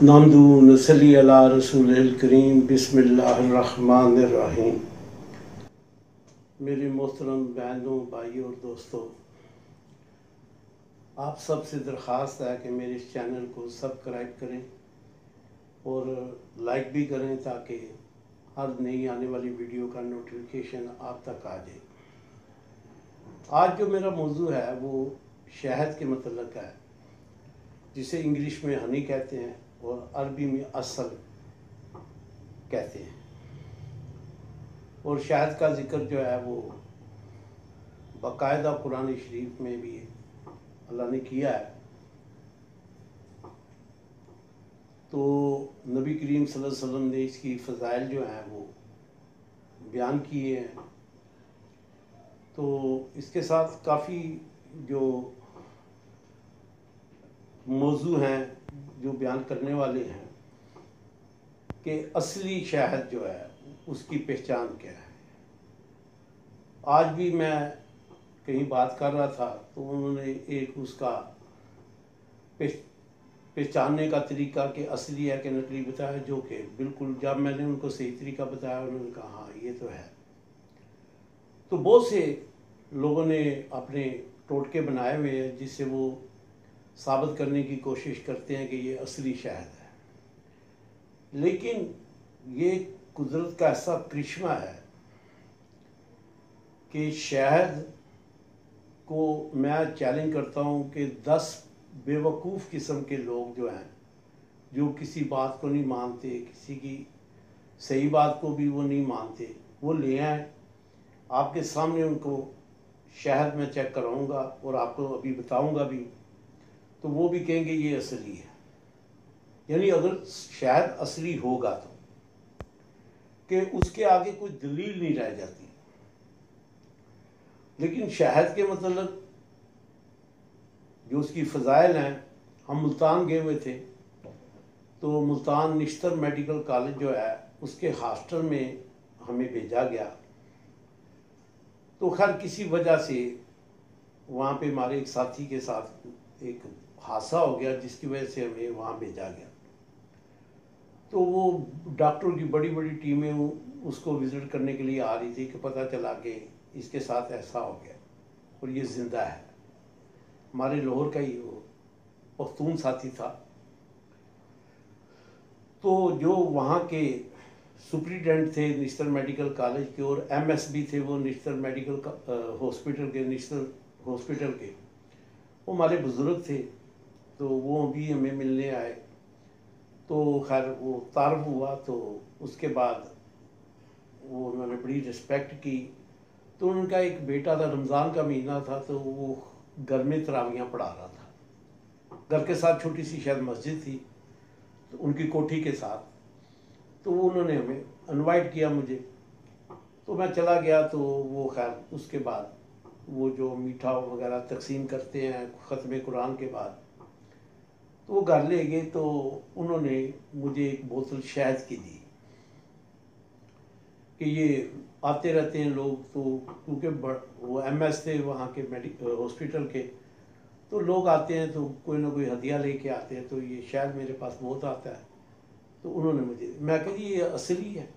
नामदू नसली अला रसूलिल करीम बिस्मिल्लाहिर्रहमानिर्रहीम। मेरे मोहतरम बहनों, भाइयों और दोस्तों, आप सब से दरख्वास्त है कि मेरे इस चैनल को सब्सक्राइब करें और लाइक भी करें ताकि हर नई आने वाली वीडियो का नोटिफिकेशन आप तक आ जाए। आज जो मेरा मौजू है वो शहद के मतलब है, जिसे इंग्लिश में हनी कहते हैं और अरबी में असल कहते हैं। और शहद का जिक्र जो है वो बाकायदा कुरान शरीफ में भी अल्लाह ने किया है। तो नबी करीम सल्लल्लाहु अलैहि वसल्लम ने इसकी फ़ज़ाइल जो हैं वो बयान किए हैं। तो इसके साथ काफ़ी जो मौजू हैं जो बयान करने वाले हैं कि असली शहद जो है उसकी पहचान क्या है। आज भी मैं कहीं बात कर रहा था तो उन्होंने एक उसका पहचानने का तरीका कि असली है कि नकली बताया, जो कि बिल्कुल जब मैंने उनको सही तरीका बताया उन्होंने कहा हाँ ये तो है। तो बहुत से लोगों ने अपने टोटके बनाए हुए हैं जिससे वो साबित करने की कोशिश करते हैं कि ये असली शहद है, लेकिन ये कुदरत का ऐसा करिश्मा है कि शहद को मैं चैलेंज करता हूँ कि 10 बेवकूफ़ किस्म के लोग जो हैं, जो किसी बात को नहीं मानते, किसी की सही बात को भी वो नहीं मानते, वो ले आए आपके सामने, उनको शहद में चेक कराऊंगा और आपको अभी बताऊंगा भी, तो वो भी कहेंगे ये असली है। यानी अगर शहद असली होगा तो कि उसके आगे कोई दलील नहीं रह जाती। लेकिन शहद के मतलब जो उसकी फ़ज़ाइल हैं, हम मुल्तान गए हुए थे तो मुल्तान निश्तर मेडिकल कॉलेज जो है उसके हॉस्टल में हमें भेजा गया। तो खैर किसी वजह से वहाँ पे हमारे एक साथी के साथ एक हादसा हो गया जिसकी वजह से हमें वहाँ भेजा गया। तो वो डॉक्टर की बड़ी बड़ी टीमें उसको विज़िट करने के लिए आ रही थी कि पता चला कि इसके साथ ऐसा हो गया और ये ज़िंदा है। हमारे लाहौर का ही वो पख्तून साथी था। तो जो वहाँ के सुप्रिटेंडेंट थे निश्तर मेडिकल कॉलेज के और एमएसबी थे वो निश्तर मेडिकल हॉस्पिटल के, निश्तर हॉस्पिटल के, वो हमारे बुज़ुर्ग थे। तो वो भी हमें मिलने आए। तो खैर वो तारुफ हुआ। तो उसके बाद वो उन्होंने बड़ी रिस्पेक्ट की। तो उनका एक बेटा था, रमज़ान का महीना था, तो वो घर में तरावियाँ पढ़ा रहा था। घर के साथ छोटी सी शायद मस्जिद थी, तो उनकी कोठी के साथ। तो उन्होंने हमें इनवाइट किया मुझे, तो मैं चला गया। तो वो खैर उसके बाद वो जो मीठा वगैरह तकसीम करते हैं ख़त्म कुरान के बाद, तो वो घर ले गए। तो उन्होंने मुझे एक बोतल शहद की दी कि ये आते रहते हैं लोग, तो क्योंकि वो एमएस थे वहाँ के मेडिकल हॉस्पिटल के, तो लोग आते हैं तो कोई ना कोई हदिया लेके आते हैं। तो ये शायद मेरे पास बहुत आता है। तो उन्होंने मुझे, मैं कहा ये असली है।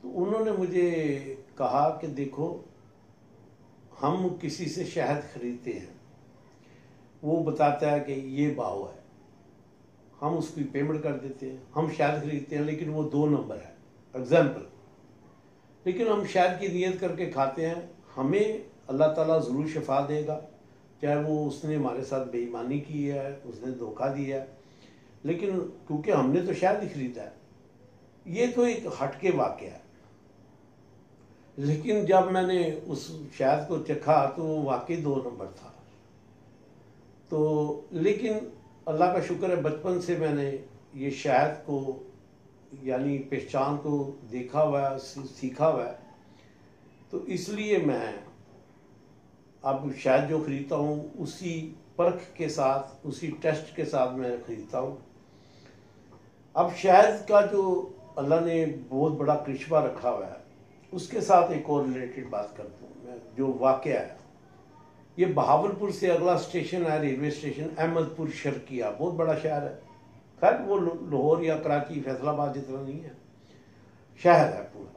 तो उन्होंने मुझे कहा कि देखो, हम किसी से शहद खरीदते हैं, वो बताता है कि ये भाव है, हम उसकी पेमेंट कर देते हैं, हम शहद खरीदते हैं, लेकिन वो 2 नंबर है एग्जाम्पल। लेकिन हम शहद की नीयत करके खाते हैं, हमें अल्लाह ताला ज़रूर शफा देगा, चाहे वो उसने हमारे साथ बेईमानी की है, उसने धोखा दिया है, लेकिन क्योंकि हमने तो शहद ही खरीदा है। ये तो एक हटके वाक़या है। लेकिन जब मैंने उस शहद को चखा तो वो वाकई 2 नंबर था। तो लेकिन अल्लाह का शुक्र है, बचपन से मैंने ये शहद को यानी पहचान को देखा हुआ है, सीखा हुआ है। तो इसलिए मैं अब शहद जो ख़रीदता हूँ उसी परख के साथ, उसी टेस्ट के साथ मैं ख़रीदता हूँ। अब शहद का जो अल्लाह ने बहुत बड़ा करिश्मा रखा हुआ है, उसके साथ एक और रिलेटेड बात करता हूँ मैं, जो वाक़या है। ये बहावलपुर से अगला स्टेशन है रेलवे स्टेशन अहमदपुर शर्किया, बहुत बड़ा शहर है। खैर वो लाहौर या कराची फैसलाबाद जितना नहीं है, शहर है पूरा।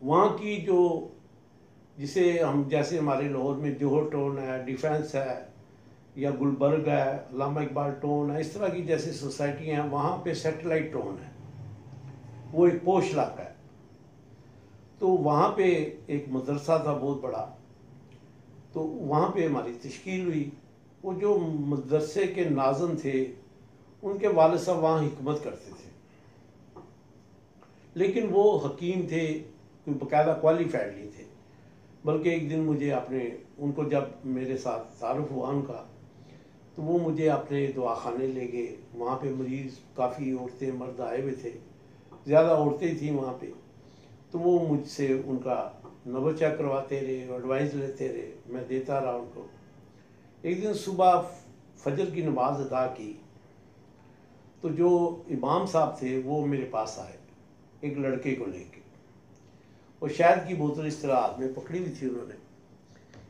वहाँ की जो, जिसे हम जैसे हमारे लाहौर में जोहर टाउन है, डिफेंस है, या गुलबर्ग है, अल्लामा इकबाल टाउन है, इस तरह की जैसे सोसाइटी हैं, वहाँ पे सैटेलाइट टाउन है, वो एक पोश इलाका है। तो वहाँ पे एक मदरसा था बहुत बड़ा, तो वहाँ पे हमारी तश्कील हुई। वो जो मदरसे के नाज़िम थे, उनके वालिद साहब वहाँ हिकमत करते थे, लेकिन वो हकीम थे, कोई बाकायदा क्वालिफाइड नहीं थे। बल्कि एक दिन मुझे अपने, उनको जब मेरे साथ तारुफ हुआ उनका, तो वो मुझे अपने दवाखाने ले गए। वहाँ पे मरीज़ काफ़ी औरतें मर्द आए हुए थे, ज़्यादा औरतें ही थी वहाँ पे। तो वो मुझसे उनका नंबर चेक करवाते रहे, एडवाइस लेते रहे, मैं देता रहा उनको। एक दिन सुबह फजर की नमाज अदा की, तो जो इमाम साहब थे वो मेरे पास आए एक लड़के को लेके, और शहद की बोतल इस तरह हाथ में पकड़ी हुई थी उन्होंने।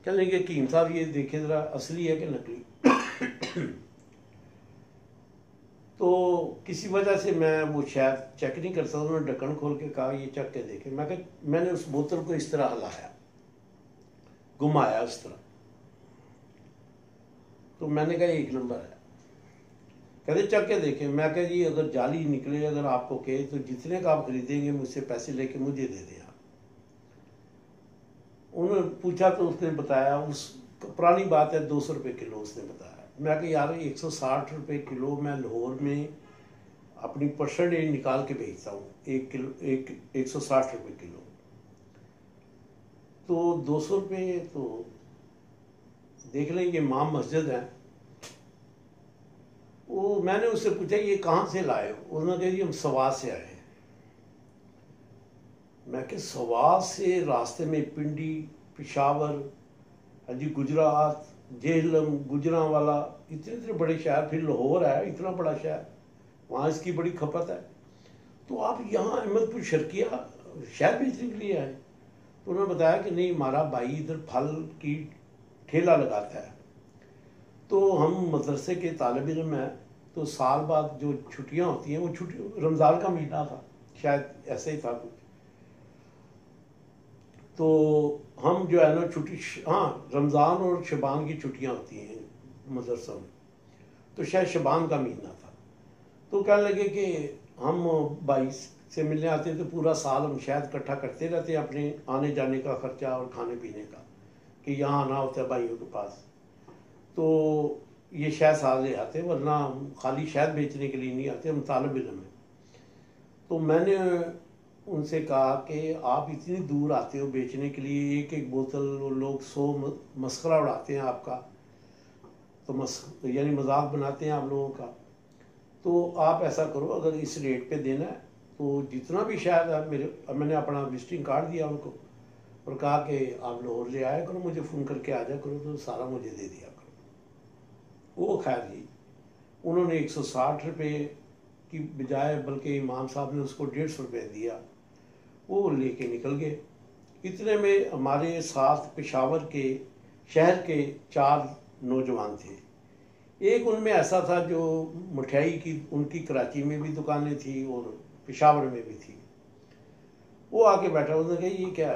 कहने लगे हकीम साहब ये देखे ज़रा असली है कि नकली। तो किसी वजह से मैं वो शायद चेक नहीं कर सकता, उन्होंने ढक्कन खोल के कहा ये चख के देखे। मैंने उस बोतल को इस तरह हिलाया, घुमाया उस तरह, तो मैंने कहा एक नंबर है। कहते चख के देखे। मैं कहा जी अगर जाली निकले, अगर आपको कहे तो जितने का आप खरीदेंगे मुझसे पैसे लेके मुझे दे दें आप। उन्होंने पूछा तो उसने बताया, उस पुरानी बात है 200 रुपये किलो उसने बताया। मैं कहा यार 160 रुपये किलो मैं लाहौर में अपनी परसेंटेज निकाल के बेचता हूँ, 160 रुपये किलो, तो 200 रुपये तो देख लेंगे। मां मस्जिद है वो। मैंने उससे पूछा ये कहाँ से लाए हो? उन्होंने कहा जी हम सवात से आए हैं। मैं कि सवात से? रास्ते में पिंडी, पेशावर, जी गुजरात, जेहलम, गुजरांवाला, इतने इतने बड़े शहर, फिर लाहौर है इतना बड़ा शहर, वहाँ इसकी बड़ी खपत है, तो आप यहाँ अहमदपुर शर्किया शहर बेचने के लिए आए? तो उन्होंने बताया कि नहीं हमारा भाई इधर फल की ठेला लगाता है, तो हम मदरसे के तालिब इल्म हैं, तो साल बाद जो छुट्टियाँ होती हैं, वो छुट्टी रमज़ान का महीना था शायद, ऐसे ही था कुछ, तो हम जो है ना छुट्टी, हाँ रमज़ान और शबान की छुट्टियाँ होती हैं मदरसा में, तो शायद शबान का महीना था। तो कहने लगे कि हम भाई से मिलने आते हैं, तो पूरा साल हम शायद इकट्ठा करते रहते हैं अपने आने जाने का खर्चा और खाने पीने का, कि यहाँ आना होता है भाइयों के पास, तो ये शायद साल ले आते, वरना हम खाली शहद बेचने के लिए नहीं आते, हम तालिब इल्म हैं। तो मैंने उनसे कहा कि आप इतनी दूर आते हो बेचने के लिए, एक एक बोतल, लोग 100 मस्करा उड़ाते हैं आपका, तो यानी मजाक बनाते हैं आप लोगों का, तो आप ऐसा करो अगर इस रेट पे देना है तो जितना भी शायद है मैंने अपना विजिटिंग कार्ड दिया उनको और कहा कि आप लाहौर ले आया करो, मुझे फ़ोन करके आ जाया करो, तो सारा मुझे दे दिया करो। वो खैर जी, उन्होंने 160 रुपये की बजाय बल्कि इमाम साहब ने उसको 150 रुपये दिया, वो लेके निकल गए। इतने में हमारे साथ पेशावर के शहर के 4 नौजवान थे। एक उनमें ऐसा था जो मिठाई की, उनकी कराची में भी दुकानें थी और पेशावर में भी थी। वो आके बैठा, उन्होंने कहा ये क्या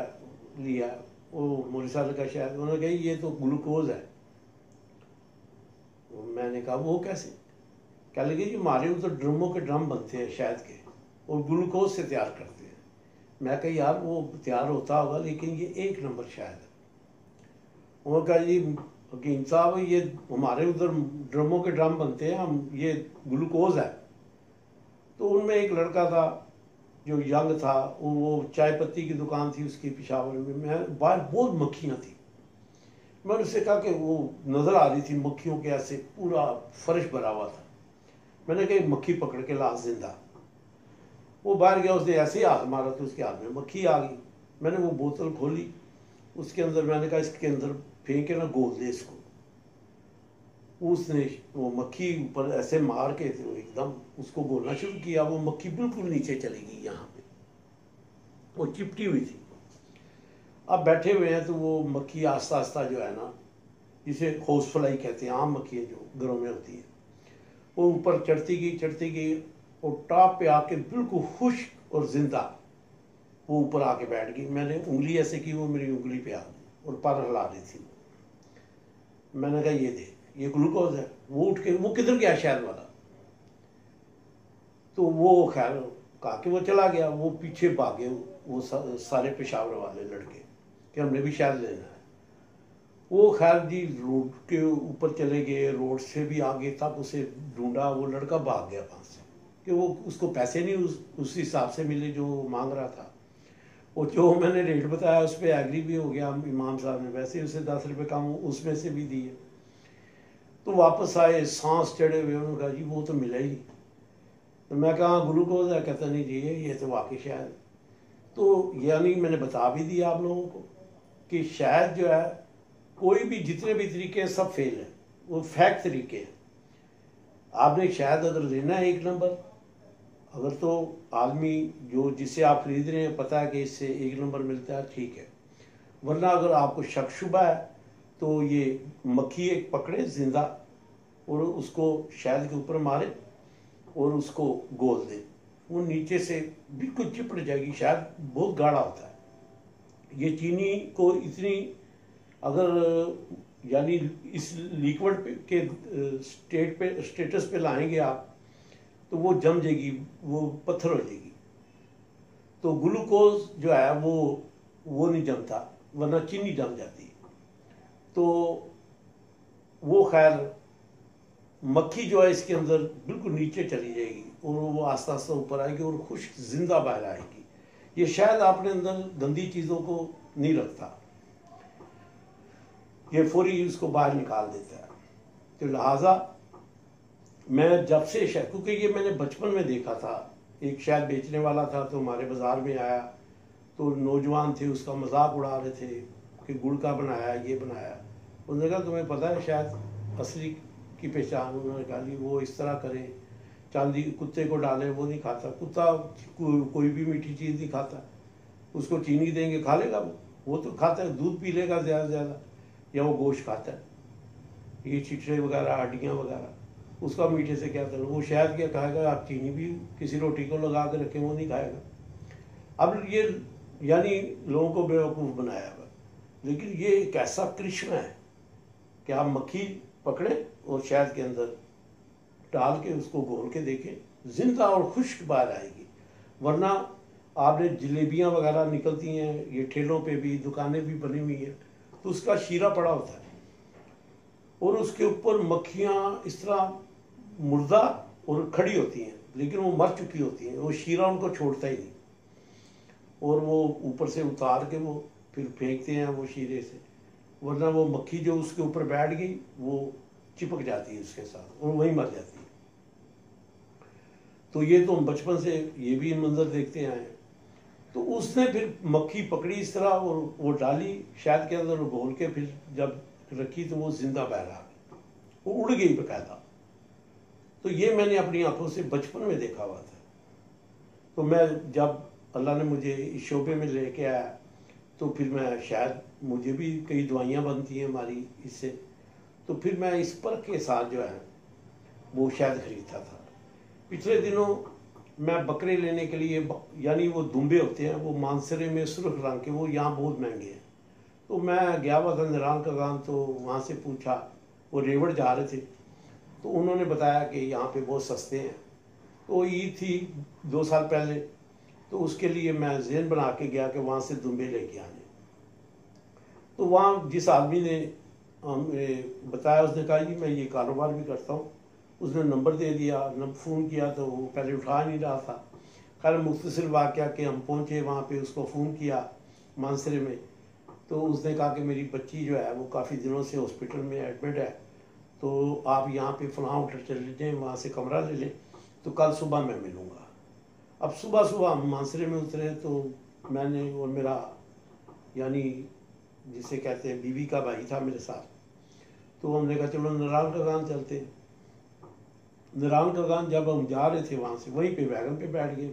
लिया? वो मौलवी साहब का शायद, उन्होंने कहा ये तो ग्लूकोज है। मैंने कहा वो कैसे? कह लगे जी हमारे उधर ड्रमों के ड्रम बनते हैं शहद के और ग्लूकोज से तैयार करते हैं। मैं कहा यार वो तैयार होता होगा, लेकिन ये 1 नंबर शहद है। उन्होंने कहा जी हकीम साहब ये हमारे उधर ड्रमों के ड्रम बनते हैं, हम ये ग्लूकोज है। तो उनमें एक लड़का था जो यंग था, वो चाय पत्ती की दुकान थी उसकी पेशावर में। मैं बाहर बहुत मक्खियाँ थी, मैंने उससे कहा कि वो नज़र आ रही थी मक्खियों के, ऐसे पूरा फर्श भरा हुआ था। मैंने कहा मक्खी पकड़ के ला जिंदा। वो बाहर गया, उसने ऐसे ही हाथ मारा तो उसके हाथ में मक्खी आ गई। मैंने वो बोतल खोली, उसके अंदर मैंने कहा इसके अंदर फेंक के ना गोल दे इसको। उसने वो मक्खी ऊपर ऐसे मार के थे, वो एकदम उसको गोलना शुरू किया। वो मक्खी बिल्कुल नीचे चली गई, यहाँ पे वो चिपटी हुई थी। अब बैठे हुए हैं तो वो मक्खी आस्ता आस्ता जो है ना, जिसे हाउस फ्लाई कहते हैं, आम मक्खियाँ जो घरों में होती हैं, वो ऊपर चढ़ती गई और टॉप पे आके बिल्कुल खुश्क और जिंदा वो ऊपर आके बैठ गई। मैंने उंगली ऐसे की, वो मेरी उंगली पे आ गई और पर हिला रही थी। मैंने कहा ये देख, ये ग्लूकोज है। वो उठ के, वो किधर गया शहद वाला? तो वो खैर कहा कि वो चला गया, वो पीछे भागे वो सारे पेशावर वाले लड़के कि हमने भी शहद लेना है। वो खैर जी रोड के ऊपर चले गए, रोड से भी आगे तक उसे ढूंढा, वो लड़का भाग गया वहाँ से कि वो उसको पैसे नहीं उस हिसाब से मिले जो मांग रहा था। और जो मैंने रेट बताया उस पर एग्री भी हो गया इमाम साहब ने, वैसे उसे 10 रुपये कम उसमें से भी दिए। तो वापस आए सांस चढ़े हुए, उन्होंने कहा जी वो तो मिला ही नहीं। तो मैं कहा ग्लूकोज है? कहता नहीं जी ये तो वाकई शहद। तो यानी मैंने बता भी दिया आप लोगों को कि शहद जो है कोई भी जितने भी तरीके हैं सब फेल है, वो फैक्ट तरीके हैं। आपने शहद अगर लेना है 1 नंबर, अगर तो आदमी जो जिससे आप खरीद रहे हैं पता है कि इससे 1 नंबर मिलता है, ठीक है। वरना अगर आपको शक शुबा है तो ये मक्खी एक पकड़े जिंदा और उसको शहद के ऊपर मारे और उसको गोल दे, वो नीचे से बिल्कुल चिपट जाएगी। शहद बहुत गाढ़ा होता है। ये चीनी को इतनी अगर यानी इस लिक्विड के स्टेटस पे लाएंगे आप तो वो जम जाएगी, वो पत्थर हो जाएगी। तो ग्लूकोज जो है वो नहीं जमता, वरना चीनी जम जाती है। तो वो खैर मक्खी जो है इसके अंदर बिल्कुल नीचे चली जाएगी और वो आस्ता आस्ता ऊपर आएगी और खुश्क जिंदा बाहर आएगी। ये शायद अपने अंदर गंदी चीज़ों को नहीं रखता, ये फौरी उसको बाहर निकाल देता है। तो लिहाजा मैं जब से शहद, क्योंकि ये मैंने बचपन में देखा था, एक शहद बेचने वाला था तो हमारे बाज़ार में आया तो नौजवान थे उसका मजाक उड़ा रहे थे कि गुड़ का बनाया, ये बनाया। उन्होंने कहा तुम्हें पता है शायद असली की पहचान? उन्होंने कहा जी वो इस तरह करें, चांदी कुत्ते को डालें, वो नहीं खाता कुत्ता, कोई भी मीठी चीज़ नहीं खाता, उसको चीनी देंगे खा लेगा, वो तो खाता है, दूध पी लेगा ज़्यादा से ज़्यादा, या वो गोश्त खाता है, ये चिटरे वगैरह हड्डियाँ वगैरह, उसका मीठे से क्या करो। वो शायद क्या खाएगा, आप चीनी भी किसी रोटी को लगा के रखें वो नहीं खाएगा। अब ये यानी लोगों को बेवकूफ़ बनाया हुआ, लेकिन ये एक ऐसा कृष्ण है कि आप मक्खी पकड़े और शहद के अंदर डाल के उसको घोल के देखें, जिंदा और खुश्क बाहर आएगी। वरना आपने जलेबियाँ वगैरह निकलती हैं, ये ठेलों पे भी, दुकानें भी बनी हुई हैं, तो उसका शीरा पड़ा होता है और उसके ऊपर मक्खियाँ इस तरह मुर्दा और खड़ी होती हैं, लेकिन वो मर चुकी होती हैं, वो शीरा उनको छोड़ता ही नहीं और वो ऊपर से उतार के वो फिर फेंकते हैं वो शीरे से। वरना वो मक्खी जो उसके ऊपर बैठ गई वो चिपक जाती है उसके साथ और वहीं मर जाती है। तो ये तो हम बचपन से ये भी मंजर देखते आए हैं। तो उसने फिर मक्खी पकड़ी इस तरह और वो डाली शहद के अंदर, घोल के फिर जब रखी तो वो जिंदा बाहर आ गई, वो उड़ गई बकायदा। तो ये मैंने अपनी आंखों से बचपन में देखा हुआ था। तो मैं जब अल्लाह ने मुझे इस शोबे में लेके आया तो फिर मैं शायद, मुझे भी कई दवाइयाँ बनती हैं हमारी इससे, तो फिर मैं इस पर के साथ जो है वो शायद खरीदता था। पिछले दिनों मैं बकरे लेने के लिए, यानी वो दुम्बे होते हैं वो मानसरे में सुर्ख रंग के, वो यहाँ बहुत महंगे हैं। तो मैं गया हुआ था निरान का गांव, तो वहाँ से पूछा, वो रेवड़ जा रहे थे तो उन्होंने बताया कि यहाँ पे बहुत सस्ते हैं। तो ईद थी 2 साल पहले, तो उसके लिए मैं ज़हन बना के गया कि वहाँ से दुम्बे लेके आने। तो वहाँ जिस आदमी ने हमें बताया उसने कहा जी मैं ये कारोबार भी करता हूँ। उसने नंबर दे दिया, फ़ोन किया तो वो पहले उठा नहीं रहा था। खैर मुख्तसर वाक़या कि हम पहुँचे वहाँ पे, उसको फ़ोन किया मानसरे में, तो उसने कहा कि मेरी बच्ची जो है वो काफ़ी दिनों से हॉस्पिटल में एडमिट है, तो आप यहाँ पे फ़लाँ होटल चले जाएँ, वहाँ से कमरा ले लें, तो कल सुबह मैं मिलूँगा। अब सुबह सुबह हम मानसरे में उतरे तो मैंने और मेरा यानी जिसे कहते हैं बीवी का भाई था मेरे साथ, तो हमने कहा चलो नारायण का गान चलते हैं। नारायण का गान जब हम जा रहे थे वहाँ से, वहीं पे वैगन पे बैठ गए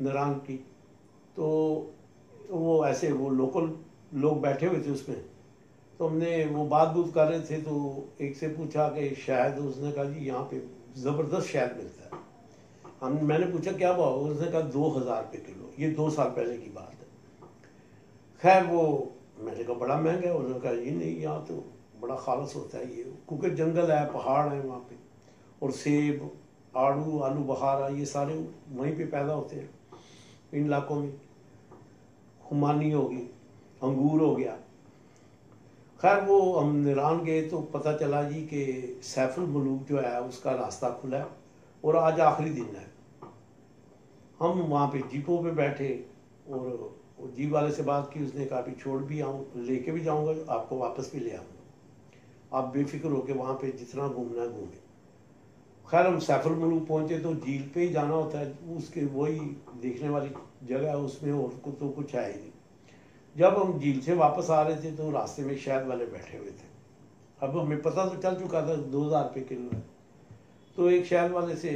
नारायण की, तो वो ऐसे वो लोकल लोग बैठे हुए थे उसमें, तो हमने वो बात बूत कर रहे थे तो एक से पूछा कि शायद, उसने कहा जी यहाँ पे ज़बरदस्त शहद मिलता है। मैंने पूछा क्या भाव, उसने कहा 2000 रुपये किलो। ये 2 साल पहले की बात है। खैर वो, मैंने कहा बड़ा महंगा है। उन्होंने कहा ये नहीं, यहाँ तो बड़ा खालस होता है ये, क्योंकि जंगल है, पहाड़ है वहाँ पे, और सेब, आड़ू, आलू बहारा, ये सारे वहीं पे पैदा होते हैं इन इलाकों में। खुमानी होगी, अंगूर हो गया। खैर वो हम निरान गए तो पता चला जी कि सैफुल मलूक जो है उसका रास्ता खुला है और आज आखिरी दिन है। हम वहाँ पे जीपों पे बैठे और जीप वाले से बात की। उसने कहा भी छोड़ भी आऊँ, लेके भी जाऊँगा, आपको वापस भी ले आऊँगा, आप बेफिक्र होकर वहाँ पे जितना घूमना है घूमें। खैर हम सैफुल मलूक पहुँचे तो झील पे ही जाना होता है, उसके वही देखने वाली जगह है, उसमें और तो कुछ है ही नहीं। जब हम झील से वापस आ रहे थे तो रास्ते में शहद वाले बैठे हुए थे। अब हमें पता तो चल चुका था 2000 रुपये किलो है। तो एक शहद वाले से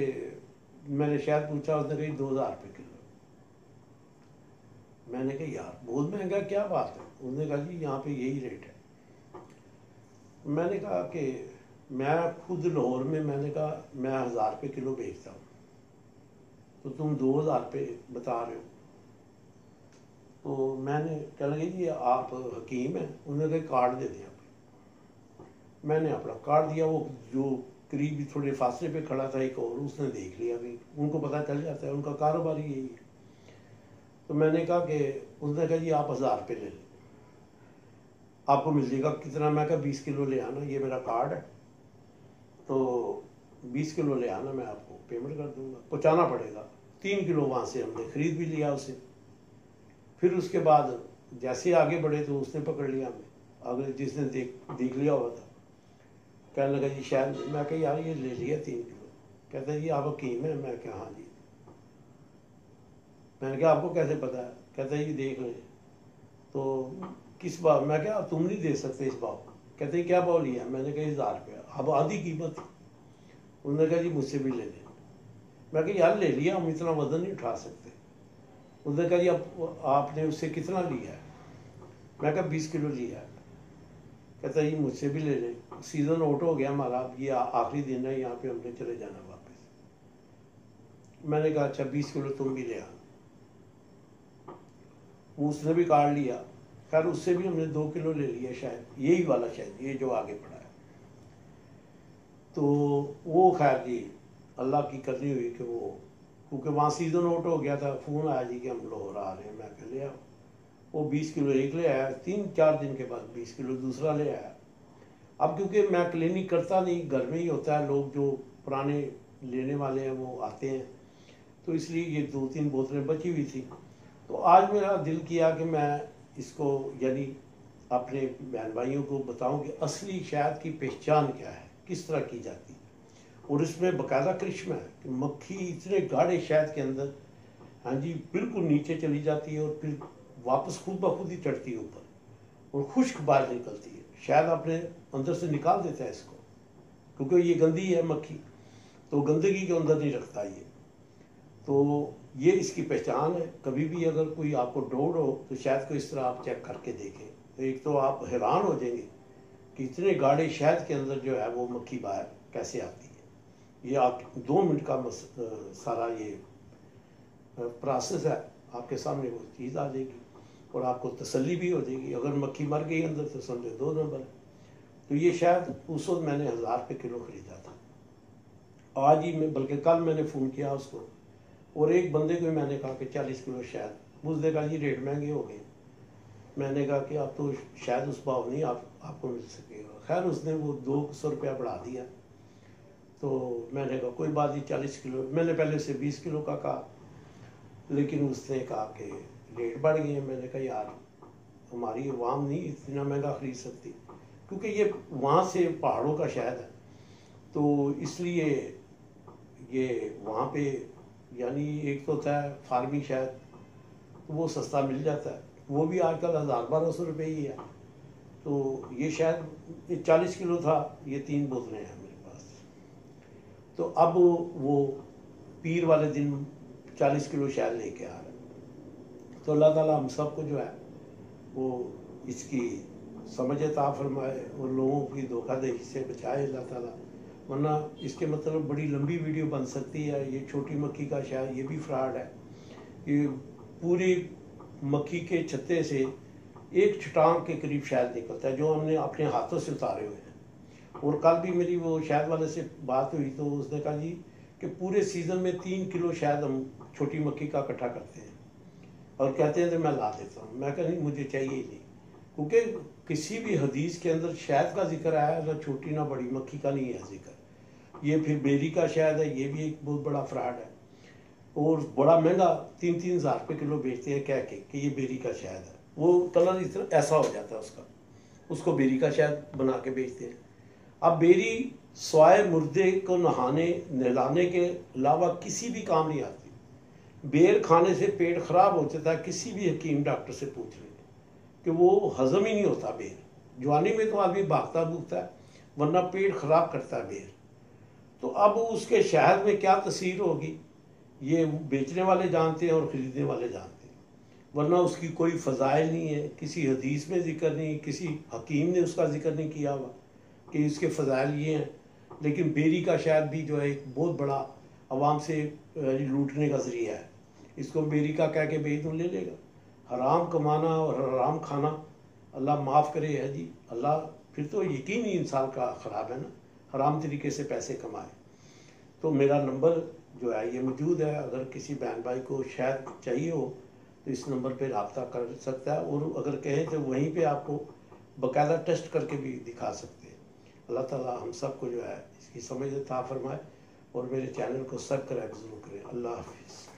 मैंने शहद पूछा, उसने कही 2000 रुपये किलो। मैंने कहा यार बहुत महंगा, क्या बात है? उसने कहा जी यहाँ पे यही रेट है। मैंने कहा कि मैं खुद लाहौर में, मैंने कहा मैं 1000 रुपये किलो बेचता हूँ, तो तुम 2000 रुपये बता रहे हो। तो मैंने कह लगे जी आप हकीम हैं? उन्होंने कहा कार्ड दे दिया। मैंने अपना कार्ड दिया। वो जो करीब थोड़े फासले पे खड़ा था एक और, उसने देख लिया भी, उनको पता चल जाता है, उनका कारोबार ही यही है। तो मैंने कहा कि, उसने कहा जी आप 1000 रुपये ले लें, आपको मिल जाएगा कितना? मैं कहा 20 किलो ले आना, ये मेरा कार्ड है, तो 20 किलो ले आना, मैं आपको पेमेंट कर दूंगा। पहुँचाना पड़ेगा। 3 किलो वहाँ से हमने ख़रीद भी लिया उसे। फिर उसके बाद जैसे आगे बढ़े तो उसने पकड़ लिया हमें, अगले जिसने देख लिया हुआ था। कहने लगा जी शायद, मैं कहा यार ये ले लिया 3 किलो। कहता है जी आप हकीम हैं? मैं कहा हाँ जी। मैंने कहा आपको कैसे पता है? कहता है जी देख लें। तो किस भाव? मैं क्या तुम नहीं दे सकते इस भाव? कहते हैं क्या भाव लिया? मैंने कहा 1000 रुपया, अब आधी कीमत। उन्होंने कहा जी मुझसे भी ले लें। मैं कहा यार ले लिया, हम इतना वजन नहीं उठा सकते। उसने कहा जी आपने उससे कितना लिया है? मैं कहा 20 किलो लिया है। कहता जी मुझसे भी ले लें, सीज़न आउट हो गया हमारा, अब ये आखिरी दिन है, यहाँ पे हमने चले जाना वापस। मैंने कहा अच्छा 20 किलो तुम भी ले आना। उसने भी काट लिया। खैर उससे भी हमने 2 किलो ले लिया, शायद यही वाला, शायद ये जो आगे पड़ा है। तो वो खैर जी अल्लाह की करनी हुई कि वो, क्योंकि वहाँ सीज़न आउट हो गया था, फ़ोन आया जी कि हम लाहौर आ रहे हैं। मैं कह ले आओ। वो 20 किलो एक ले आया, 3-4 दिन के बाद 20 किलो दूसरा ले आया। अब क्योंकि मैं क्लिनिक करता नहीं, घर में ही होता है, लोग जो पुराने लेने वाले हैं वो आते हैं, तो इसलिए ये 2-3 बोतलें बची हुई थी। तो आज मेरा दिल किया कि मैं इसको यानी अपने बहन भाइयों को बताऊं कि असली शहद की पहचान क्या है, किस तरह की जाती है। और इसमें बाकायदा करिश्मा है कि मक्खी इतने गाढ़े शहद के अंदर, हाँ जी, बिल्कुल नीचे चली जाती है और फिर वापस खुद ब खुद ही चढ़ती है ऊपर और खुश्क बाहर निकलती है। शायद अपने अंदर से निकाल देता है इसको, क्योंकि ये गंदी है मक्खी, तो गंदगी के अंदर नहीं रखता ये। तो ये इसकी पहचान है। कभी भी अगर कोई आपको डाउट हो तो शायद को इस तरह आप चेक करके देखें, तो एक तो आप हैरान हो जाएंगे कि इतने गाढ़े शहद के अंदर जो है वो मक्खी बाहर कैसे आती है। ये आप 2 मिनट का सारा ये प्रोसेस है, आपके सामने वो चीज़ आ जाएगी और आपको तसल्ली भी हो जाएगी। अगर मक्खी मर गई अंदर तो समझो 2 नंबर है। तो ये शायद उस वक्त मैंने 1000 रुपये किलो ख़रीदा था। आज ही मैं, बल्कि कल मैंने फ़ोन किया उसको, और एक बंदे को मैंने कहा कि 40 किलो शायद। उसने कहा जी रेट महंगे हो गए। मैंने कहा कि आप तो शायद उस भाव नहीं आपको मिल सकेगा। खैर उसने वो 200 रुपया बढ़ा दिया। तो मैंने कहा कोई बात नहीं, 40 किलो। मैंने पहले से 20 किलो का कहा, लेकिन उसने कहा कि रेट बढ़ गए हैं। मैंने कहा यार हमारी अवाम नहीं इतना महंगा ख़रीद सकती, क्योंकि ये वहाँ से पहाड़ों का शहद है, तो इसलिए ये वहाँ पे यानी एक तो होता है फार्मिंग शहद, तो वो सस्ता मिल जाता है, वो भी आजकल 1000-1200 रुपये ही है। तो ये शायद 40 किलो था, ये 3 बोतलें हैं मेरे पास। तो अब वो पीर वाले दिन 40 किलो शहद लेके आ रहा है। तो अल्लाह ताला हम सबको जो है वो इसकी समझ अता फरमाए और लोगों की धोखाधड़ी से बचाए अल्लाह ताला। वरना इसके मतलब बड़ी लंबी वीडियो बन सकती है। ये छोटी मक्खी का शहद, ये भी फ्रॉड है। ये पूरी मक्खी के छत्ते से एक छटांग के करीब शहद निकलता है, जो हमने अपने हाथों से उतारे हुए हैं। और कल भी मेरी वो शहद वाले से बात हुई तो उसने कहा जी कि पूरे सीज़न में 3 किलो शहद हम छोटी मक्खी का इकट्ठा करते हैं और कहते हैं तो मैं ला देता हूँ। मैं कहा नहीं, मुझे चाहिए ही नहीं, क्योंकि किसी भी हदीस के अंदर शहद का जिक्र आया, ना छोटी ना बड़ी मक्खी का नहीं है जिक्र। ये फिर बेरी का शहद है, ये भी एक बहुत बड़ा फ्रॉड है और बड़ा महंगा 3-3 हज़ार रुपये किलो बेचते हैं कह के कि ये बेरी का शहद है। वो कलर इस तरह ऐसा हो जाता है उसका, उसको बेरी का शहद बना के बेचते हैं। अब बेरी स्वाय मुर्दे को नहलाने के अलावा किसी भी काम नहीं आती। बेर खाने से पेट खराब हो जाता है, किसी भी हकीम डॉक्टर से पूछ लें कि वो हजम ही नहीं होता बेर। जवानी में तो आदमी भागता भूगता है, वरना पेट खराब करता है बेर। तो अब उसके शहद में क्या तसीर होगी ये बेचने वाले जानते हैं और ख़रीदने वाले जानते हैं, वरना उसकी कोई फ़ज़ाइल नहीं है, किसी हदीस में जिक्र नहीं, किसी हकीम ने उसका जिक्र नहीं किया हुआ कि इसके फ़ज़ाइल ये हैं। लेकिन बेरी का शहद भी जो है एक बहुत बड़ा आवाम से लूटने का ज़रिया है। इसको बेरी का कह के बेच ले लेगा। हराम कमाना और हराम खाना अल्लाह माफ़ करे है जी। अल्लाह फिर तो यकीन ही इंसान का ख़राब है ना, हराम तरीके से पैसे कमाए। तो मेरा नंबर जो है ये मौजूद है, अगर किसी बहन भाई को शहद चाहिए हो तो इस नंबर पे रब्ता कर सकता है, और अगर कहें तो वहीं पे आपको बाकायदा टेस्ट करके भी दिखा सकते हैं। अल्लाह ताला हम सबको जो है इसकी समझ अता फरमाए और मेरे चैनल को सब्सक्राइब ज़रूर करें। अल्लाह हाफिज़।